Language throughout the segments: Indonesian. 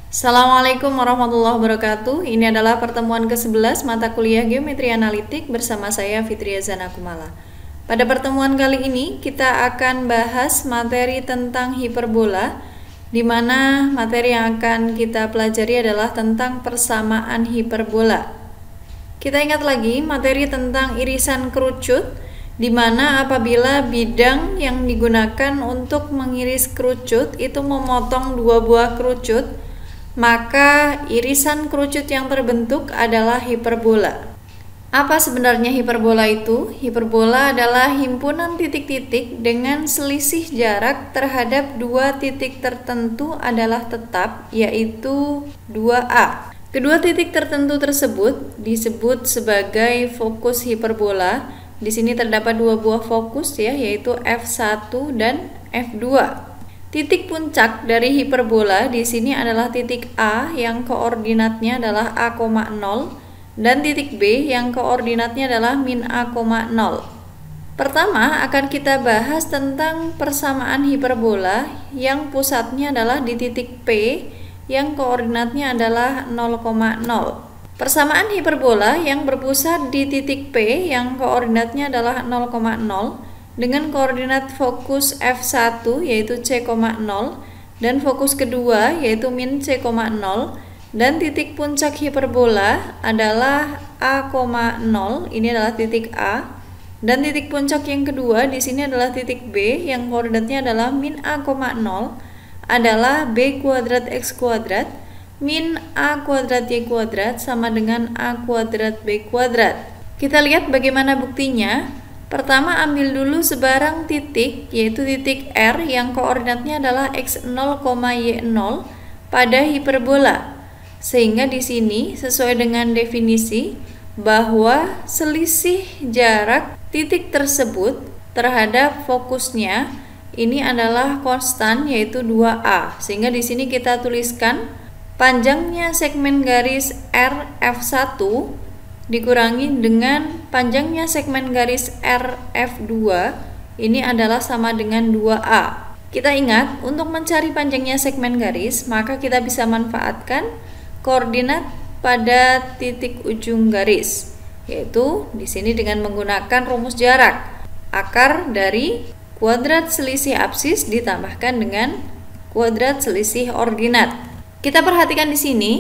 Assalamualaikum warahmatullahi wabarakatuh. Ini adalah pertemuan ke-11 mata kuliah Geometri Analitik bersama saya Fitria Zanakumala. Pada pertemuan kali ini kita akan bahas materi tentang hiperbola, di mana materi yang akan kita pelajari adalah tentang persamaan hiperbola. Kita ingat lagi materi tentang irisan kerucut, di mana apabila bidang yang digunakan untuk mengiris kerucut itu memotong dua buah kerucut, maka irisan kerucut yang terbentuk adalah hiperbola. Apa sebenarnya hiperbola itu? Hiperbola adalah himpunan titik-titik dengan selisih jarak terhadap dua titik tertentu adalah tetap, yaitu 2A. Kedua titik tertentu tersebut disebut sebagai fokus hiperbola. Di sini terdapat dua buah fokus yaitu F1 dan F2. Titik puncak dari hiperbola di sini adalah titik A yang koordinatnya adalah A,0 dan titik B yang koordinatnya adalah min A,0. Pertama akan kita bahas tentang persamaan hiperbola yang pusatnya adalah di titik P yang koordinatnya adalah 0,0. Persamaan hiperbola yang berpusat di titik P yang koordinatnya adalah 0,0 dengan koordinat fokus F1 yaitu C,0 dan fokus kedua yaitu min C,0 dan titik puncak hiperbola adalah A,0, ini adalah titik A, dan titik puncak yang kedua di sini adalah titik B yang koordinatnya adalah min A,0 adalah B kuadrat X kuadrat min A kuadrat Y kuadrat sama dengan A kuadrat B kuadrat. Kita lihat bagaimana buktinya. Pertama ambil dulu sebarang titik yaitu titik R yang koordinatnya adalah X0, Y0 pada hiperbola. Sehingga di sini sesuai dengan definisi bahwa selisih jarak titik tersebut terhadap fokusnya ini adalah konstan yaitu 2A. Sehingga di sini kita tuliskan panjangnya segmen garis RF1 dikurangi dengan panjangnya segmen garis RF2 ini adalah sama dengan 2A. Kita ingat untuk mencari panjangnya segmen garis maka kita bisa manfaatkan koordinat pada titik ujung garis, yaitu di sini dengan menggunakan rumus jarak. Akar dari kuadrat selisih absis ditambahkan dengan kuadrat selisih ordinat. Kita perhatikan di sini.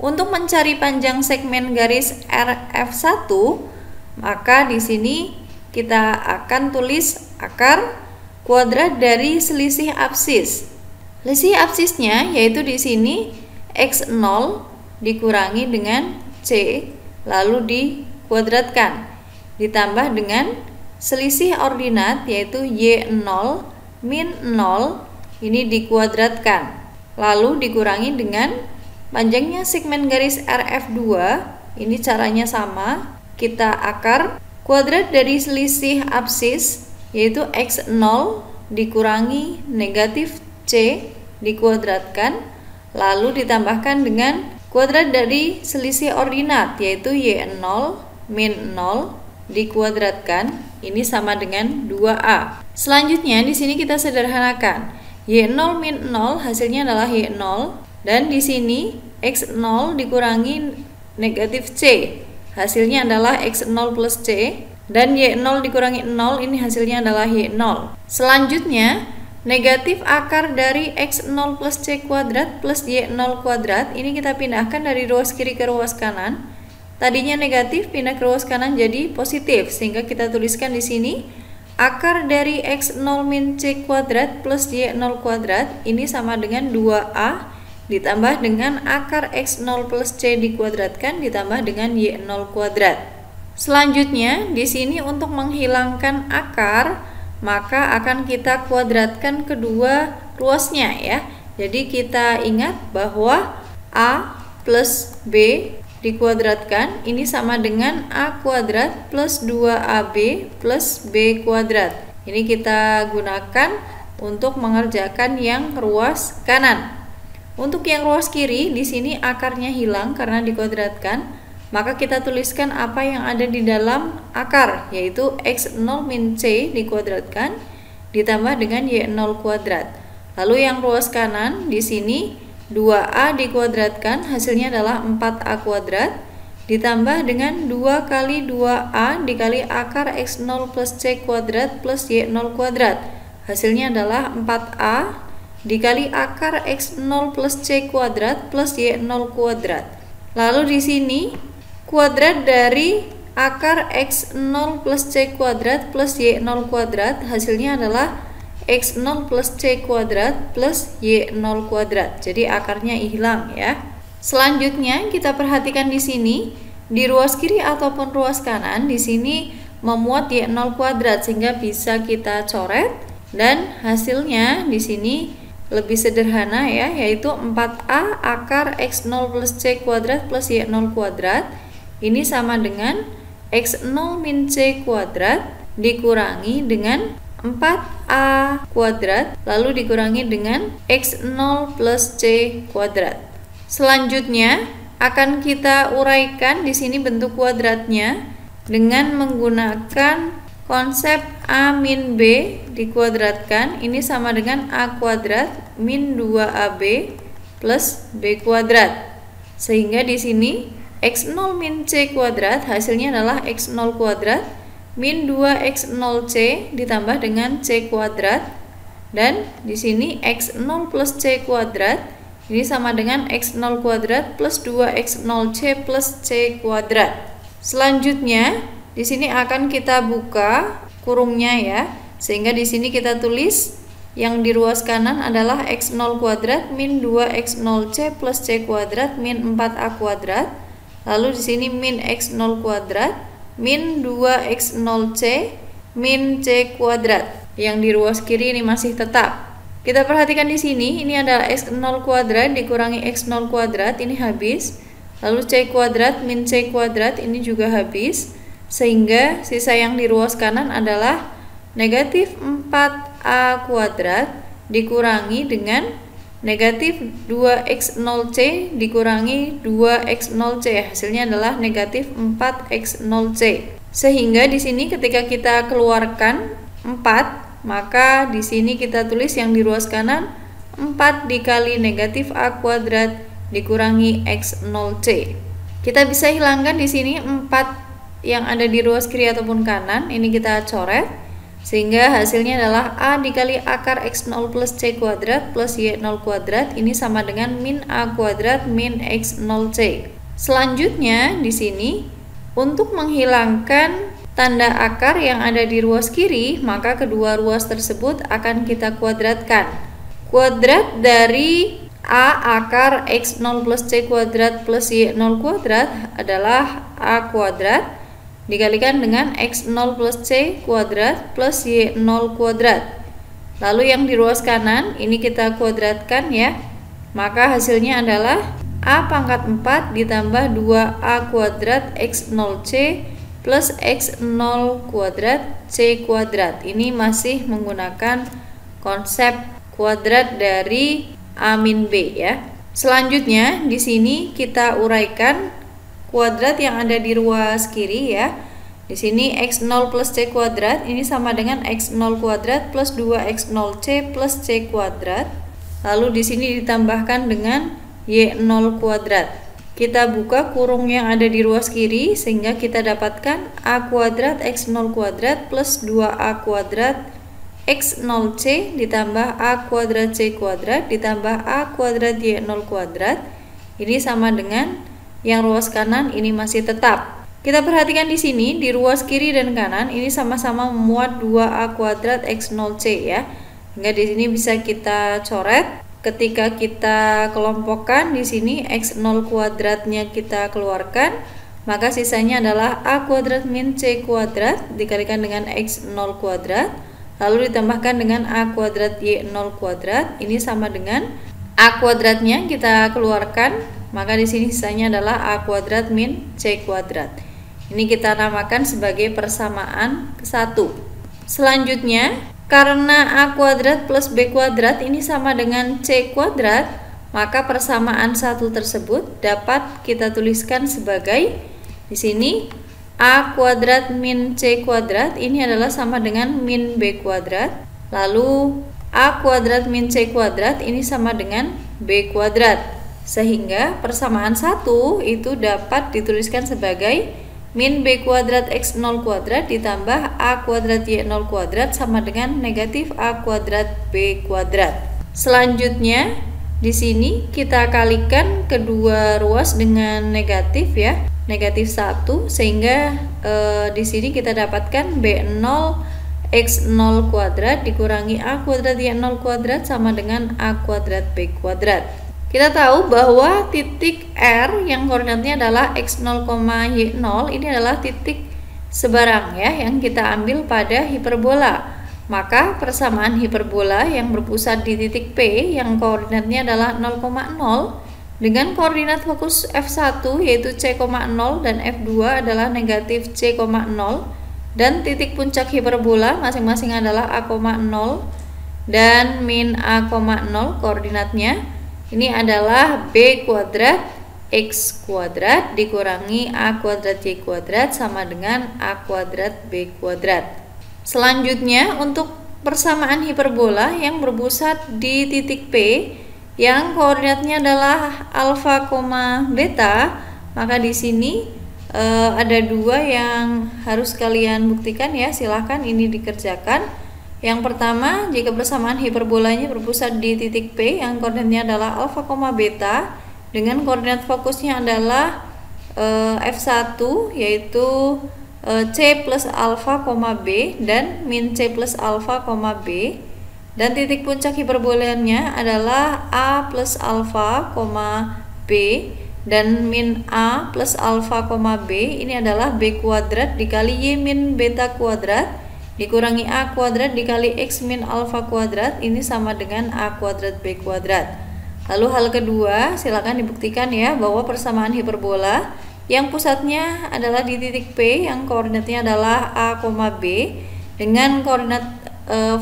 Untuk mencari panjang segmen garis RF1, maka di sini kita akan tulis akar kuadrat dari selisih absis. Selisih absisnya yaitu di sini X0 dikurangi dengan C lalu dikuadratkan. Ditambah dengan selisih ordinat yaitu Y0 min 0 ini dikuadratkan. Lalu dikurangi dengan panjangnya segmen garis RF2, ini caranya sama, kita akar kuadrat dari selisih absis yaitu X0 dikurangi negatif C dikuadratkan, lalu ditambahkan dengan kuadrat dari selisih ordinat yaitu Y0 min 0 dikuadratkan, ini sama dengan 2A. Selanjutnya di sini kita sederhanakan, Y0 min 0 hasilnya adalah Y0. Dan di sini X0 dikurangi negatif C, hasilnya adalah X0 plus C, dan Y0 dikurangi 0, ini hasilnya adalah Y0. Selanjutnya, negatif akar dari X0 plus C kuadrat plus Y0 kuadrat, ini kita pindahkan dari ruas kiri ke ruas kanan. Tadinya negatif, pindah ke ruas kanan jadi positif, sehingga kita tuliskan di sini akar dari X0 min C kuadrat plus Y0 kuadrat, ini sama dengan 2A, ditambah dengan akar X0 plus C dikuadratkan ditambah dengan Y0 kuadrat. Selanjutnya di sini untuk menghilangkan akar maka akan kita kuadratkan kedua ruasnya ya. Jadi kita ingat bahwa A plus B dikuadratkan ini sama dengan A kuadrat plus 2AB plus B kuadrat. Ini kita gunakan untuk mengerjakan yang ruas kanan. Untuk yang ruas kiri, di sini akarnya hilang karena dikuadratkan, maka kita tuliskan apa yang ada di dalam akar, yaitu X0 min C dikuadratkan, ditambah dengan Y0 kuadrat. Lalu yang ruas kanan, di sini 2A dikuadratkan hasilnya adalah 4A kuadrat, ditambah dengan 2 kali 2A dikali akar X0 plus C kuadrat plus Y0 kuadrat. Hasilnya adalah 4A dikali akar X0 plus C kuadrat plus Y0 kuadrat. Lalu di sini kuadrat dari akar X0 plus C kuadrat plus Y0 kuadrat hasilnya adalah X0 plus C kuadrat plus Y0 kuadrat. Jadi akarnya hilang ya. Selanjutnya kita perhatikan di sini di ruas kiri ataupun ruas kanan di sini memuat Y0 kuadrat sehingga bisa kita coret dan hasilnya di sini lebih sederhana ya, yaitu 4A akar X0 plus C kuadrat plus Y0 kuadrat ini sama dengan X0 min C kuadrat dikurangi dengan 4A kuadrat lalu dikurangi dengan X0 plus C kuadrat. Selanjutnya akan kita uraikan di sini bentuk kuadratnya dengan menggunakan konsep A min B dikuadratkan. Ini sama dengan A kuadrat min 2AB plus B kuadrat. Sehingga di sini X0 min C kuadrat hasilnya adalah X0 kuadrat min 2X0C ditambah dengan C kuadrat, dan di sini X0 plus C kuadrat ini sama dengan X0 kuadrat plus 2X0C plus C kuadrat. Selanjutnya di sini akan kita buka kurungnya ya, sehingga di sini kita tulis yang di ruas kanan adalah X0 kuadrat min 2X0C plus C kuadrat min 4A kuadrat. Lalu di sini min X0 kuadrat min 2X0C min C kuadrat. Yang di ruas kiri ini masih tetap. Kita perhatikan di sini, ini adalah X0 kuadrat dikurangi X0 kuadrat, ini habis. Lalu C kuadrat min C kuadrat ini juga habis. Sehingga sisa yang di ruas kanan adalah negatif 4A kuadrat dikurangi dengan negatif 2X0C dikurangi 2X0C, hasilnya adalah negatif 4X0C. Sehingga di sini ketika kita keluarkan 4, maka di sini kita tulis yang di ruas kanan 4 dikali negatif A kuadrat dikurangi X0C. Kita bisa hilangkan di sini 4 yang ada di ruas kiri ataupun kanan, ini kita coret. Sehingga hasilnya adalah A dikali akar X0 plus C kuadrat plus Y0 kuadrat ini sama dengan min A kuadrat min X0C. Selanjutnya di sini untuk menghilangkan tanda akar yang ada di ruas kiri, maka kedua ruas tersebut akan kita kuadratkan. Kuadrat dari A akar X0 plus C kuadrat plus Y0 kuadrat adalah A kuadrat dikalikan dengan X0 plus C kuadrat plus Y0 kuadrat. Lalu yang di ruas kanan ini kita kuadratkan ya. Maka hasilnya adalah A pangkat 4 ditambah 2A kuadrat X0C plus X0 kuadrat C kuadrat. Ini masih menggunakan konsep kuadrat dari A min B ya. Selanjutnya di sini kita uraikan kuadrat yang ada di ruas kiri ya. Di sini X0 plus C kuadrat ini sama dengan X0 kuadrat plus 2X0C plus C kuadrat. Lalu di sini ditambahkan dengan Y0 kuadrat. Kita buka kurung yang ada di ruas kiri sehingga kita dapatkan A kuadrat X0 kuadrat plus 2A kuadrat X0C ditambah A kuadrat C kuadrat ditambah A kuadrat Y0 kuadrat. Ini sama dengan yang ruas kanan ini masih tetap. Kita perhatikan di sini di ruas kiri dan kanan ini sama-sama memuat 2A kuadrat X0C ya. Hingga di sini bisa kita coret. Ketika kita kelompokkan di sini X0 kuadratnya kita keluarkan, maka sisanya adalah A kuadrat min C kuadrat dikalikan dengan X0 kuadrat lalu ditambahkan dengan A kuadrat Y0 kuadrat. Ini sama dengan A kuadratnya kita keluarkan, maka di sini sisanya adalah A kuadrat min C kuadrat. Ini kita namakan sebagai persamaan ke-1. Selanjutnya, karena A kuadrat plus B kuadrat ini sama dengan C kuadrat, maka persamaan 1 tersebut dapat kita tuliskan sebagai di sini A kuadrat min C kuadrat ini adalah sama dengan min B kuadrat. Lalu A kuadrat min C kuadrat ini sama dengan B kuadrat. Sehingga persamaan 1 itu dapat dituliskan sebagai min B kuadrat X0 kuadrat ditambah A kuadrat Y0 kuadrat sama dengan negatif A kuadrat B kuadrat. Selanjutnya di sini kita kalikan kedua ruas dengan negatif ya, negatif 1, sehingga di sini kita dapatkan B0 X0 kuadrat dikurangi A kuadrat Y0 kuadrat sama dengan A kuadrat B kuadrat. Kita tahu bahwa titik R yang koordinatnya adalah X0, Y0 ini adalah titik seberang ya yang kita ambil pada hiperbola. Maka persamaan hiperbola yang berpusat di titik P yang koordinatnya adalah 0,0 dengan koordinat fokus F1 yaitu C,0 dan F2 adalah negatif C,0 dan titik puncak hiperbola masing-masing adalah A,0 dan min A,0 koordinatnya. Ini adalah B kuadrat X kuadrat dikurangi A kuadrat Y kuadrat sama dengan A kuadrat B kuadrat. Selanjutnya untuk persamaan hiperbola yang berpusat di titik P yang koordinatnya adalah alfa, beta, maka di sini ada dua yang harus kalian buktikan ya, silahkan ini dikerjakan. Yang pertama, jika persamaan hiperbolanya berpusat di titik P yang koordinatnya adalah alfa, beta dengan koordinat fokusnya adalah F1 yaitu C plus alfa, B dan min C plus alfa, B dan titik puncak hiperbolanya adalah A plus alfa, B dan min A plus alfa, B ini adalah B kuadrat dikali Y min beta kuadrat dikurangi A kuadrat dikali X min alfa kuadrat ini sama dengan A kuadrat B kuadrat. Lalu hal kedua, silakan dibuktikan ya bahwa persamaan hiperbola yang pusatnya adalah di titik P yang koordinatnya adalah A, B dengan koordinat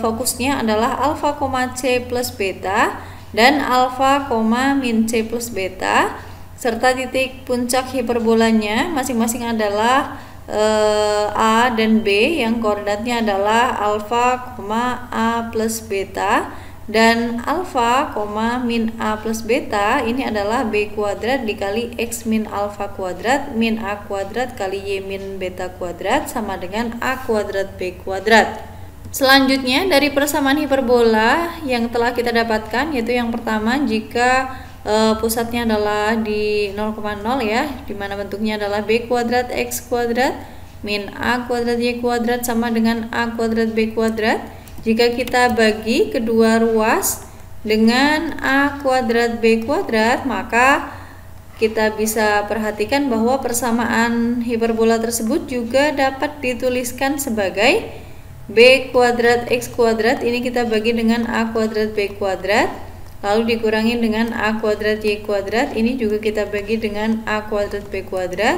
fokusnya adalah alfa, C plus beta dan alfa, min C plus beta serta titik puncak hiperbolanya masing-masing adalah A dan B yang koordinatnya adalah alfa, A plus beta dan alfa, min A plus beta ini adalah B kuadrat dikali X min alfa kuadrat min A kuadrat kali Y min beta kuadrat sama dengan A kuadrat B kuadrat. Selanjutnya dari persamaan hiperbola yang telah kita dapatkan yaitu yang pertama jika pusatnya adalah di 0,0 ya, dimana bentuknya adalah B kuadrat X kuadrat min A kuadrat Y kuadrat sama dengan A kuadrat B kuadrat. Jika kita bagi kedua ruas dengan A kuadrat B kuadrat, maka kita bisa perhatikan bahwa persamaan hiperbola tersebut juga dapat dituliskan sebagai B kuadrat X kuadrat ini kita bagi dengan A kuadrat B kuadrat lalu dikurangi dengan A kuadrat Y kuadrat ini juga kita bagi dengan A kuadrat B kuadrat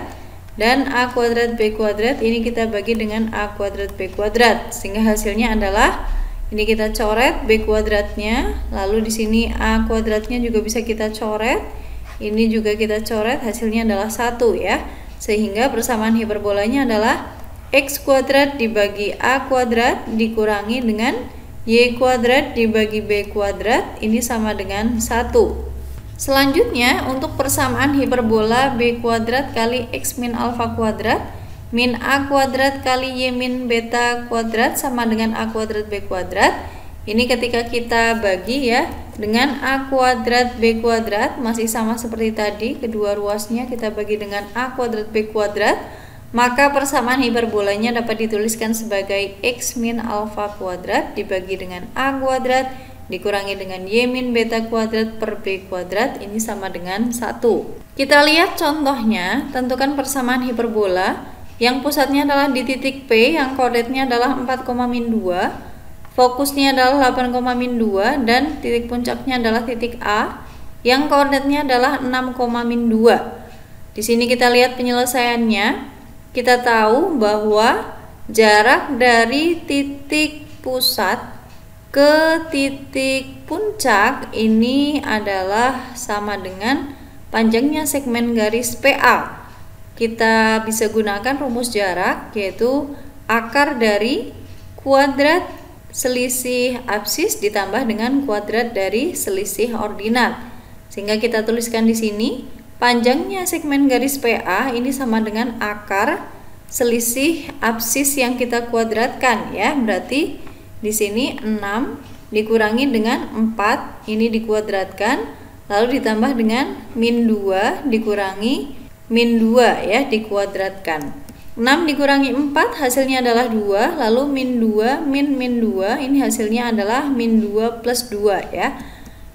dan A kuadrat B kuadrat ini kita bagi dengan A kuadrat B kuadrat sehingga hasilnya adalah ini kita coret B kuadratnya lalu di sini A kuadratnya juga bisa kita coret ini juga kita coret hasilnya adalah 1 ya sehingga persamaan hiperbolanya adalah X kuadrat dibagi A kuadrat dikurangi dengan Y kuadrat dibagi B kuadrat ini sama dengan 1. Selanjutnya untuk persamaan hiperbola B kuadrat kali X min alfa kuadrat min A kuadrat kali Y min beta kuadrat sama dengan A kuadrat B kuadrat. Ini ketika kita bagi ya dengan A kuadrat B kuadrat masih sama seperti tadi kedua ruasnya kita bagi dengan A kuadrat B kuadrat. Maka persamaan hiperbolanya dapat dituliskan sebagai X min alfa kuadrat dibagi dengan A kuadrat dikurangi dengan Y min beta kuadrat per B kuadrat ini sama dengan 1. Kita lihat contohnya, tentukan persamaan hiperbola yang pusatnya adalah di titik P yang koordinatnya adalah 4,2, fokusnya adalah 8,2 dan titik puncaknya adalah titik A yang koordinatnya adalah 6,2. Di sini kita lihat penyelesaiannya. Kita tahu bahwa jarak dari titik pusat ke titik puncak ini adalah sama dengan panjangnya segmen garis PA. Kita bisa gunakan rumus jarak yaitu akar dari kuadrat selisih absis ditambah dengan kuadrat dari selisih ordinat. Sehingga kita tuliskan di sini, panjangnya segmen garis PA ini sama dengan akar selisih absis yang kita kuadratkan ya. Berarti di sini 6 dikurangi dengan 4 ini dikuadratkan, lalu ditambah dengan min 2 dikurangi min 2 ya, dikuadratkan. 6 dikurangi 4 hasilnya adalah 2, lalu min 2 min 2 ini hasilnya adalah min 2 plus 2 ya.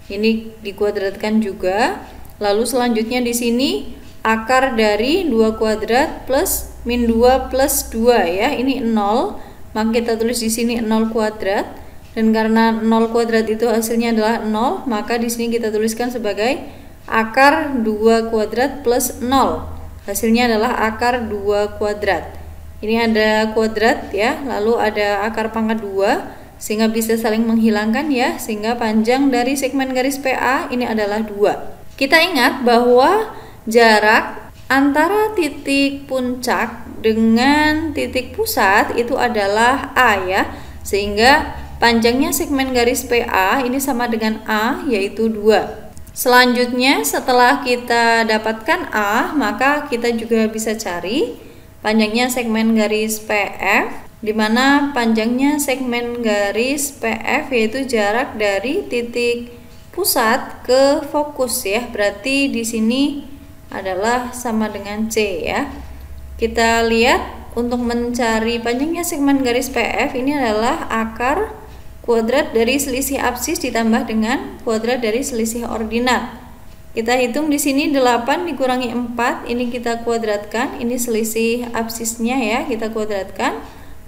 Ini dikuadratkan juga. Lalu selanjutnya di sini akar dari 2 kuadrat plus min 2 plus 2 ya. Ini 0, maka kita tulis di sini 0 kuadrat. Dan karena 0 kuadrat itu hasilnya adalah 0, maka di sini kita tuliskan sebagai akar 2 kuadrat plus 0. Hasilnya adalah akar 2 kuadrat. Ini ada kuadrat ya, lalu ada akar pangkat 2, sehingga bisa saling menghilangkan ya, sehingga panjang dari segmen garis PA ini adalah 2. Kita ingat bahwa jarak antara titik puncak dengan titik pusat itu adalah A ya, sehingga panjangnya segmen garis PA ini sama dengan A, yaitu 2. Selanjutnya setelah kita dapatkan A, maka kita juga bisa cari panjangnya segmen garis PF, di mana panjangnya segmen garis PF yaitu jarak dari titik pusat ke fokus ya. Berarti di sini adalah sama dengan C ya. Kita lihat untuk mencari panjangnya segmen garis PF ini adalah akar kuadrat dari selisih absis ditambah dengan kuadrat dari selisih ordinat. Kita hitung di sini 8 dikurangi 4, ini kita kuadratkan, ini selisih absisnya ya, kita kuadratkan.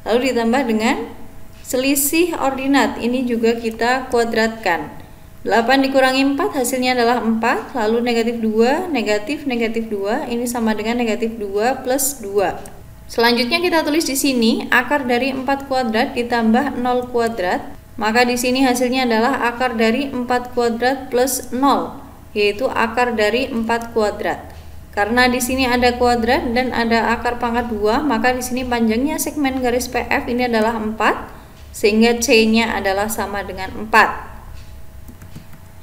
Lalu ditambah dengan selisih ordinat, ini juga kita kuadratkan. 8 dikurangi 4 hasilnya adalah 4, lalu negatif 2, negatif 2, ini sama dengan negatif 2 plus 2. Selanjutnya kita tulis di sini akar dari 4 kuadrat ditambah 0 kuadrat. Maka di sini hasilnya adalah akar dari 4 kuadrat plus 0, yaitu akar dari 4 kuadrat. Karena di sini ada kuadrat dan ada akar pangkat 2, maka di sini panjangnya segmen garis PF ini adalah 4, sehingga C-nya adalah sama dengan 4.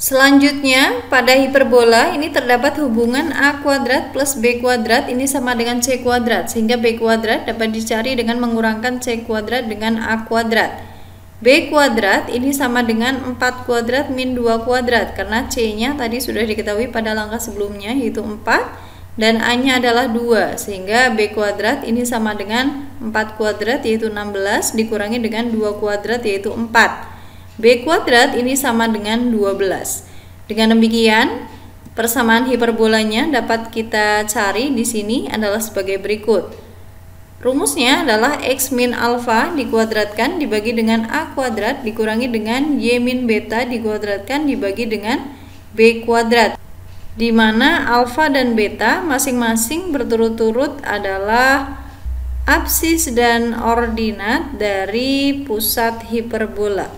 Selanjutnya, pada hiperbola ini terdapat hubungan A kuadrat plus B kuadrat ini sama dengan C kuadrat, sehingga B kuadrat dapat dicari dengan mengurangkan C kuadrat dengan A kuadrat. B kuadrat ini sama dengan 4 kuadrat min 2 kuadrat, karena C-nya tadi sudah diketahui pada langkah sebelumnya yaitu 4 dan A-nya adalah 2, sehingga B kuadrat ini sama dengan 4 kuadrat yaitu 16 dikurangi dengan 2 kuadrat yaitu 4. B kuadrat ini sama dengan 12. Dengan demikian, persamaan hiperbolanya dapat kita cari di sini adalah sebagai berikut. Rumusnya adalah X min alfa dikuadratkan dibagi dengan A kuadrat dikurangi dengan Y min beta dikuadratkan dibagi dengan B kuadrat, di mana alfa dan beta masing-masing berturut-turut adalah absis dan ordinat dari pusat hiperbola.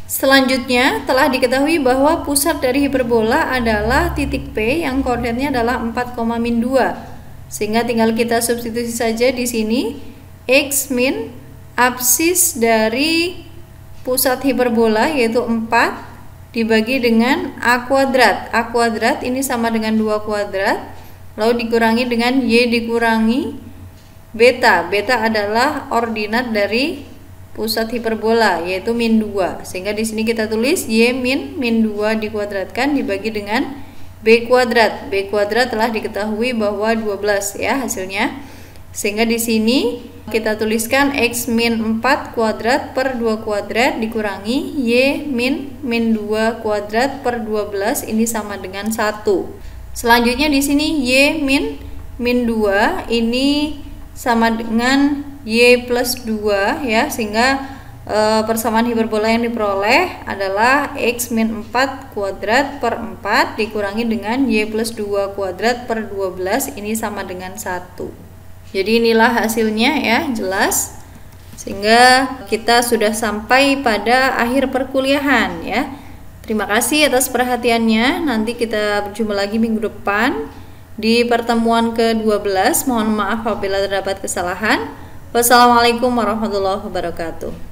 Selanjutnya telah diketahui bahwa pusat dari hiperbola adalah titik P yang koordinatnya adalah 4,-2. Sehingga tinggal kita substitusi saja di sini X min absis dari pusat hiperbola yaitu 4 dibagi dengan A kuadrat. A kuadrat ini sama dengan 2 kuadrat, lalu dikurangi dengan Y dikurangi beta. Beta adalah ordinat dari pusat hiperbola yaitu min 2. Sehingga di sini kita tulis Y min 2 dikuadratkan dibagi dengan B kuadrat. B kuadrat telah diketahui bahwa 12 ya hasilnya. Sehingga di sini kita tuliskan X min 4 kuadrat per 2 kuadrat dikurangi Y min 2 kuadrat per 12 ini sama dengan 1. Selanjutnya di sini Y min 2 ini sama dengan Y plus 2 ya, sehingga persamaan hiperbola yang diperoleh adalah X min 4 kuadrat per 4 dikurangi dengan Y plus 2 kuadrat per 12 ini sama dengan 1. Jadi inilah hasilnya ya, jelas. Sehingga kita sudah sampai pada akhir perkuliahan ya. Terima kasih atas perhatiannya. Nanti kita berjumpa lagi minggu depan di pertemuan ke-12. Mohon maaf apabila terdapat kesalahan. Wassalamualaikum warahmatullahi wabarakatuh.